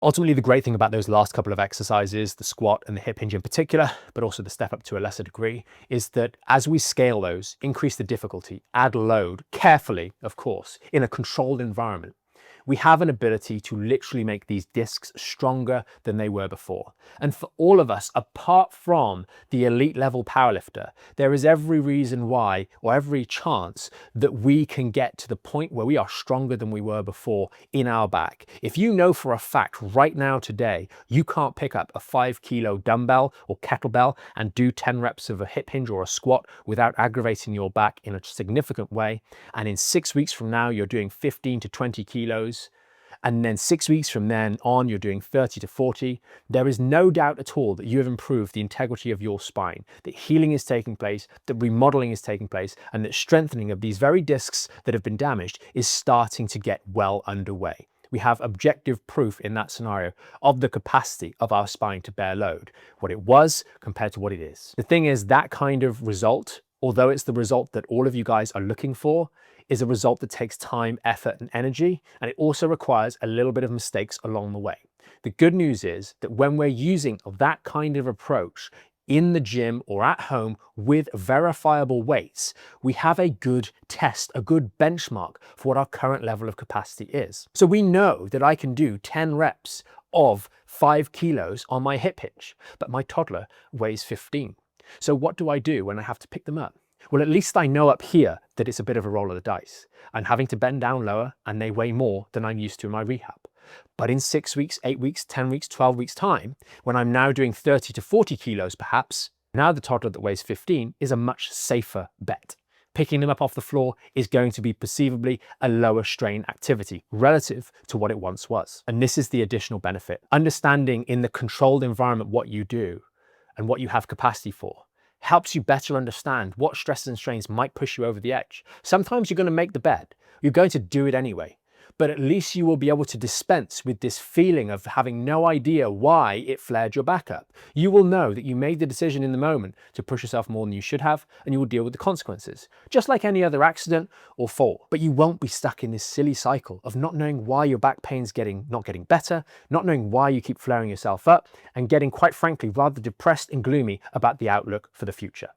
Ultimately, the great thing about those last couple of exercises, the squat and the hip hinge in particular, but also the step up to a lesser degree, is that as we scale those, increase the difficulty, add load, carefully, of course, in a controlled environment, we have an ability to literally make these discs stronger than they were before. And for all of us, apart from the elite level powerlifter, there is every reason why, or every chance, that we can get to the point where we are stronger than we were before in our back. If you know for a fact right now today, you can't pick up a 5 kilo dumbbell or kettlebell and do 10 reps of a hip hinge or a squat without aggravating your back in a significant way, and in 6 weeks from now, you're doing 15 to 20 kilos, and then 6 weeks from then on, you're doing 30 to 40, there is no doubt at all that you have improved the integrity of your spine, that healing is taking place, that remodeling is taking place, and that strengthening of these very discs that have been damaged is starting to get well underway. We have objective proof in that scenario of the capacity of our spine to bear load, what it was compared to what it is. The thing is, that kind of result, although it's the result that all of you guys are looking for, is a result that takes time, effort, and energy, and it also requires a little bit of mistakes along the way. The good news is that when we're using that kind of approach in the gym or at home with verifiable weights, we have a good test, a good benchmark for what our current level of capacity is. So we know that I can do 10 reps of 5 kilos on my hip hinge, but my toddler weighs 15. So what do I do when I have to pick them up? Well, at least I know up here that it's a bit of a roll of the dice. I'm having to bend down lower and they weigh more than I'm used to in my rehab. But in 6 weeks, 8 weeks, 10 weeks, 12 weeks time, when I'm now doing 30 to 40 kilos perhaps, now the toddler that weighs 15 is a much safer bet. Picking them up off the floor is going to be perceivably a lower strain activity relative to what it once was. And this is the additional benefit. Understanding in the controlled environment what you do and what you have capacity for helps you better understand what stresses and strains might push you over the edge. Sometimes you're going to make the bed. You're going to do it anyway. But at least you will be able to dispense with this feeling of having no idea why it flared your back up. You will know that you made the decision in the moment to push yourself more than you should have, and you will deal with the consequences, just like any other accident or fall. But you won't be stuck in this silly cycle of not knowing why your back pain's not getting better, not knowing why you keep flaring yourself up, and getting, quite frankly, rather depressed and gloomy about the outlook for the future.